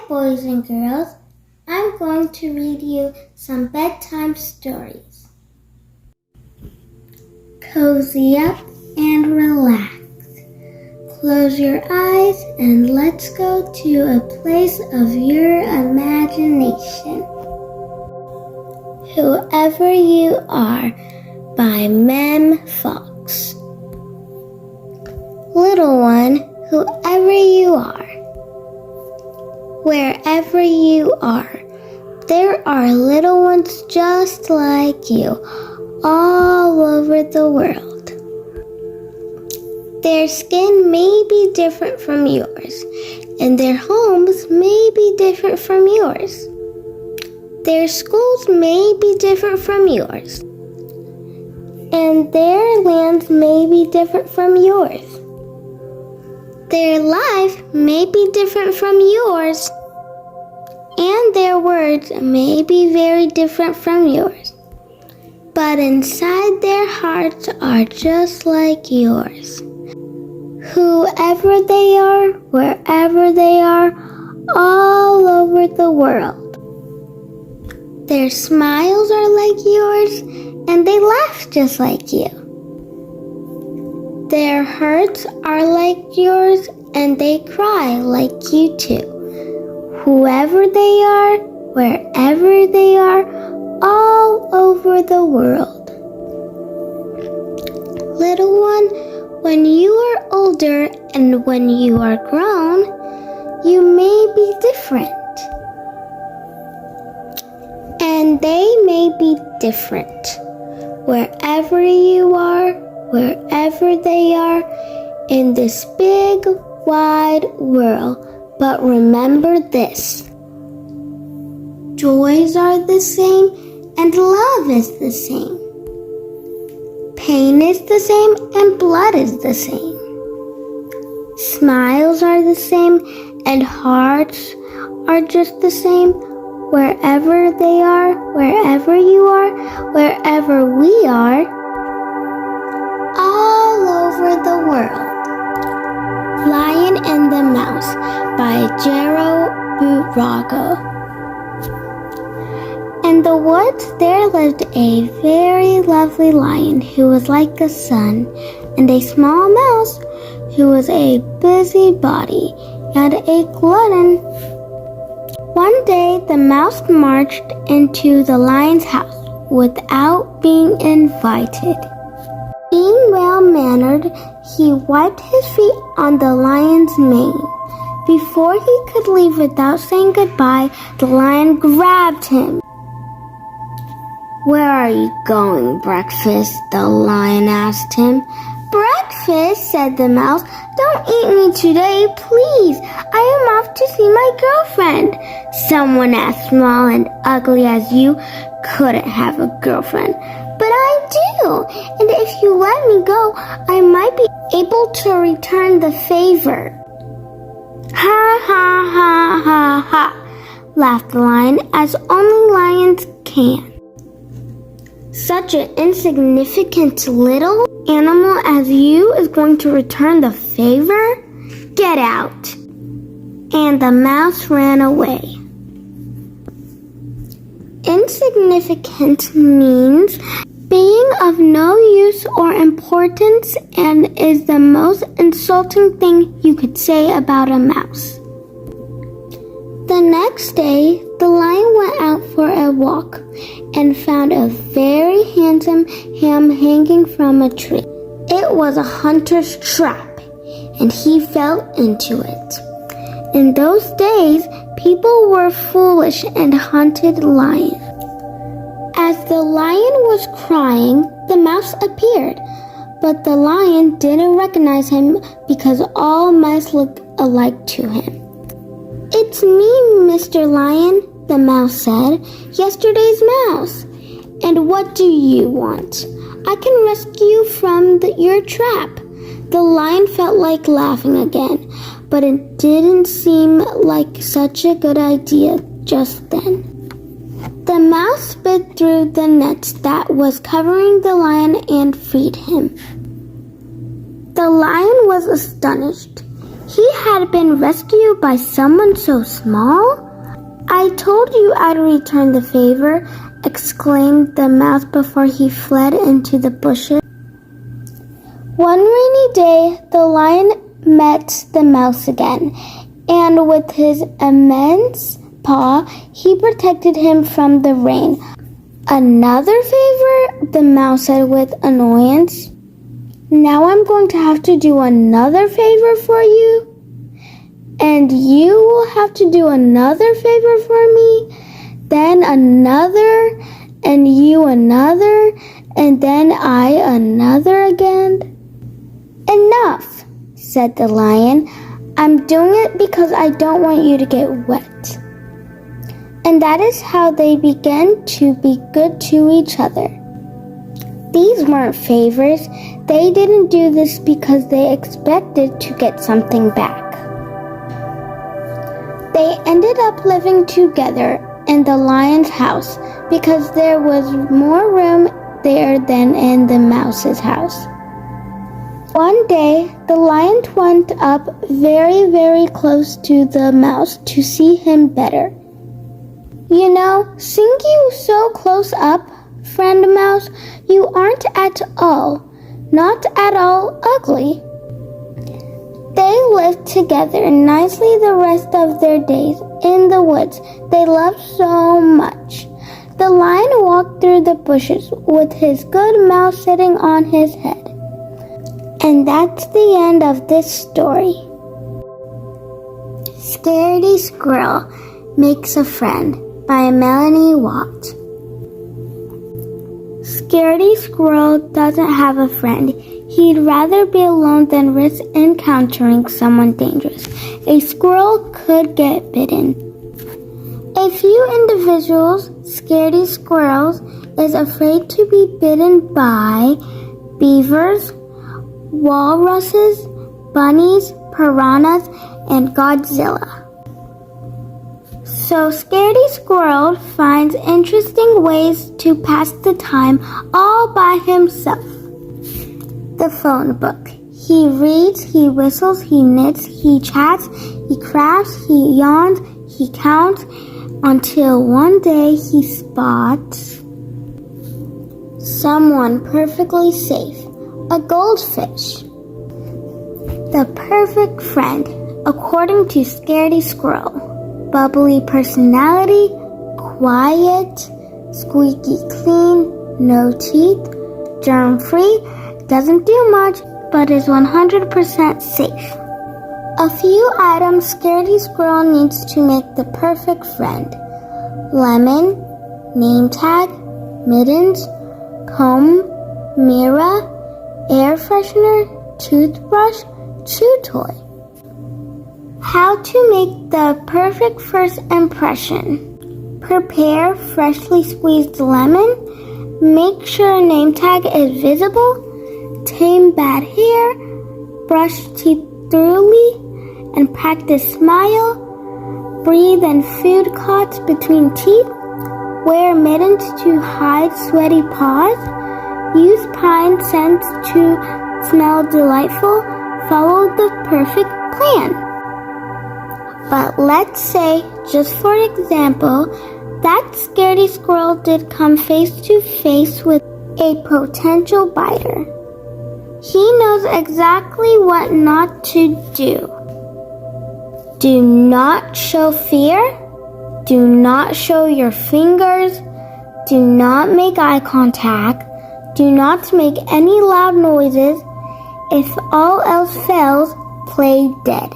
boys and girls. I'm going to read you some bedtime stories. Cozy up and relax. Close your eyes and let's go to a place of your imagination. Whoever You Are by Mem Fox. Little one, whoever you are, wherever you are, there are little ones just like you all over the world. Their skin may be different from yours, and their homes may be different from yours. Their schools may be different from yours, and their lands may be different from yours. Their life may be different from yours, and their words may be very different from yours. But inside their hearts are just like yours. Whoever they are, wherever they are, all over the world. Their smiles are like yours, and they laugh just like you. Their hurts are like yours, and they cry like you too. Whoever they are, wherever they are, all over the world. Little one, when you are older and when you are grown, you may be different. And they may be different. Wherever you are, wherever they are, in this big, wide world. But remember this: joys are the same and love is the same. Pain is the same and blood is the same. Smiles are the same and hearts are just the same. Wherever they are, wherever you are, wherever we are, all over the world. Lion and the Mouse by Jairo Buitrago. In the woods there lived a very lovely lion who was like the sun, and a small mouse who was a busybody and a glutton. One day the mouse marched into the lion's house without being invited. Being well-mannered, he wiped his feet on the lion's mane. Before he could leave without saying goodbye, the lion grabbed him. "Where are you going, breakfast?" the lion asked him. "Breakfast?" said the mouse. "Don't eat me today, please. I am off to see my girlfriend." "Someone as small and ugly as you couldn't have a girlfriend." "But I do, and if you let me go, I might be able to return the favor." "Ha ha ha ha ha," laughed the lion, as only lions can. "Such an insignificant little animal as you is going to return the favor? Get out!" And the mouse ran away. Insignificant means being of no use or importance, and is the most insulting thing you could say about a mouse. The next day, the lion went out for a walk and found a very handsome ham hanging from a tree. It was a hunter's trap, and he fell into it. In those days, people were foolish and hunted lions. As the lion was crying, the mouse appeared, but the lion didn't recognize him because all mice looked alike to him. "It's me, Mr. Lion," the mouse said, "yesterday's mouse. And what do you want? I can rescue you from your trap." The lion felt like laughing again, but it didn't seem like such a good idea just then. The mouse spit through the nets that was covering the lion and freed him. The lion was astonished. He had been rescued by someone so small? I told you I'd return the favor, exclaimed the mouse before he fled into the bushes. One rainy day, the lion met the mouse again, and with his immense paw, he protected him from the rain. Another favor? The mouse said with annoyance. Now I'm going to have to do another favor for you? And you will have to do another favor for me? Then another, and you another, and then I another again? Enough, said the lion. I'm doing it because I don't want you to get wet. And that is how they began to be good to each other. These weren't favors. They didn't do this because they expected to get something back. They ended up living together in the lion's house because there was more room there than in the mouse's house. One day, the lion went up very, very close to the mouse to see him better. You know, seeing you so close up, friend mouse, you aren't at all, not at all ugly. They lived together nicely the rest of their days in the woods they loved so much. The lion walked through the bushes with his good mouse sitting on his head. And that's the end of this story. Scaredy Squirrel Makes a Friend by Melanie Watt. Scaredy Squirrel doesn't have a friend. He'd rather be alone than risk encountering someone dangerous. A squirrel could get bitten. A few individuals, scaredy squirrels, is afraid to be bitten by beavers, walruses, bunnies, piranhas, and Godzilla. So Scaredy Squirrel finds interesting ways to pass the time all by himself. The phone book. He reads, he whistles, he knits, he chats, he crafts, he yawns, he counts, until one day he spots someone perfectly safe, a goldfish. The perfect friend, according to Scaredy Squirrel. Bubbly personality, quiet, squeaky clean, no teeth, germ-free, doesn't do much, but is 100% safe. A few items Scaredy Squirrel needs to make the perfect friend. Lemon, name tag, mittens, comb, mirror, air freshener, toothbrush, chew toy. How to make the perfect first impression. Prepare freshly squeezed lemon. Make sure name tag is visible. Tame bad hair. Brush teeth thoroughly and practice smile. Breathe in food caught between teeth. Wear mittens to hide sweaty paws. Use pine scents to smell delightful. Follow the perfect plan. But let's say, just for example, that Scaredy Squirrel did come face to face with a potential biter. He knows exactly what not to do. Do not show fear. Do not show your fingers. Do not make eye contact. Do not make any loud noises. If all else fails, play dead.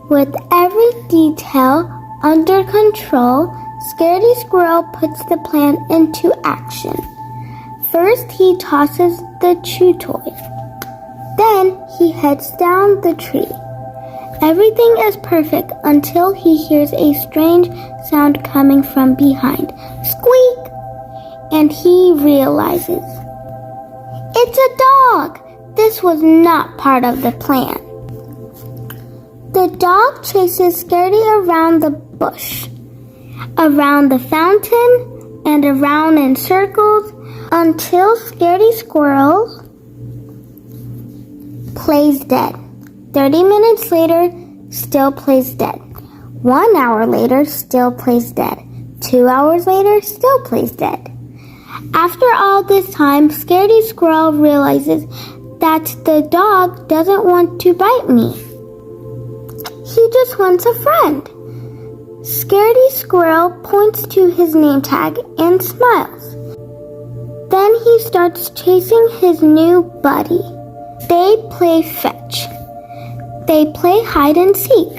With every detail under control, Scaredy Squirrel puts the plan into action. First, he tosses the chew toy. Then, he heads down the tree. Everything is perfect until he hears a strange sound coming from behind. Squeak! And he realizes, it's a dog! This was not part of the plan. The dog chases Scaredy around the bush, around the fountain, and around in circles until Scaredy Squirrel plays dead. 30 minutes later, still plays dead. 1 hour later, still plays dead. 2 hours later, still plays dead. After all this time, Scaredy Squirrel realizes that the dog doesn't want to bite me. He just wants a friend. Scaredy Squirrel points to his name tag and smiles. Then he starts chasing his new buddy. They play fetch. They play hide and seek.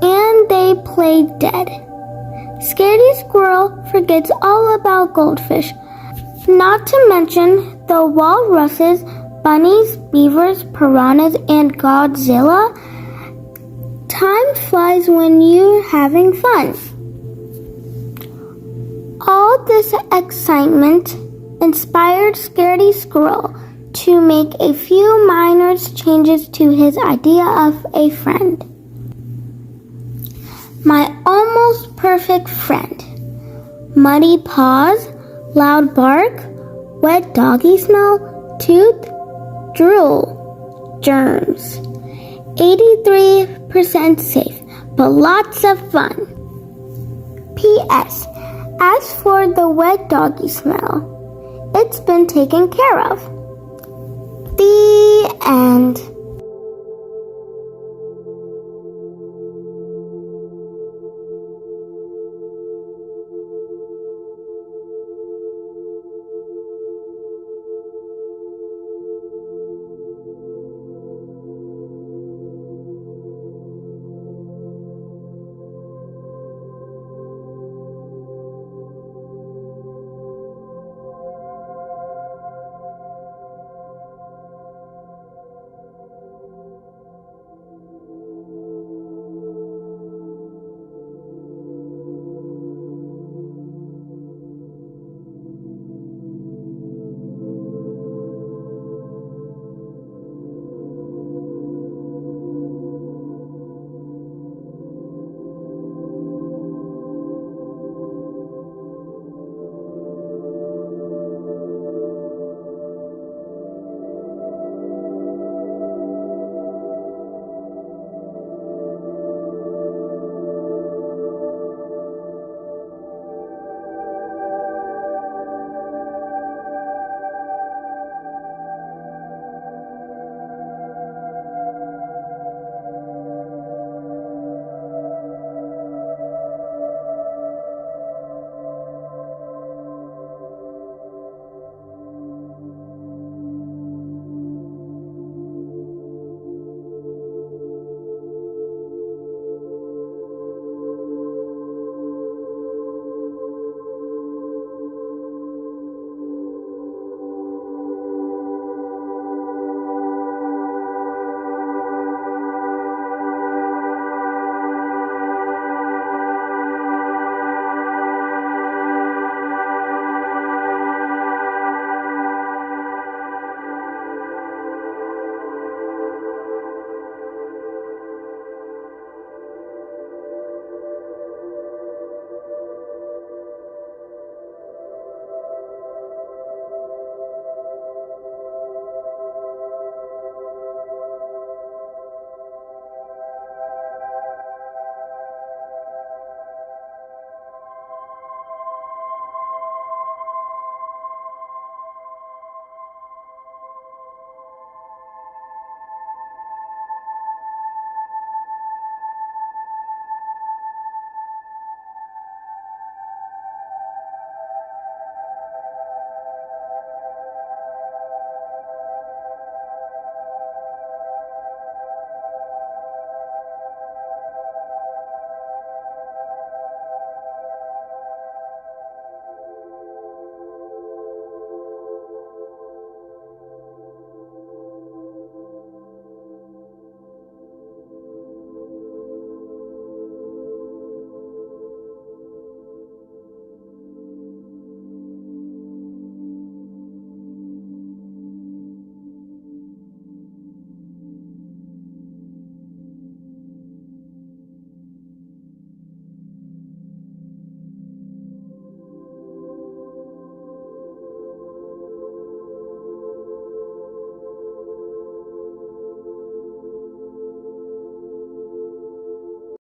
And they play dead. Scaredy Squirrel forgets all about goldfish, not to mention the walruses, bunnies, beavers, piranhas, and Godzilla. Time flies when you're having fun. All this excitement inspired Scaredy Squirrel to make a few minor changes to his idea of a friend. My almost perfect friend. Muddy paws, loud bark, wet doggy smell, tooth, drool, germs. 83% safe, but lots of fun. P.S. As for the wet doggy smell, it's been taken care of. The end.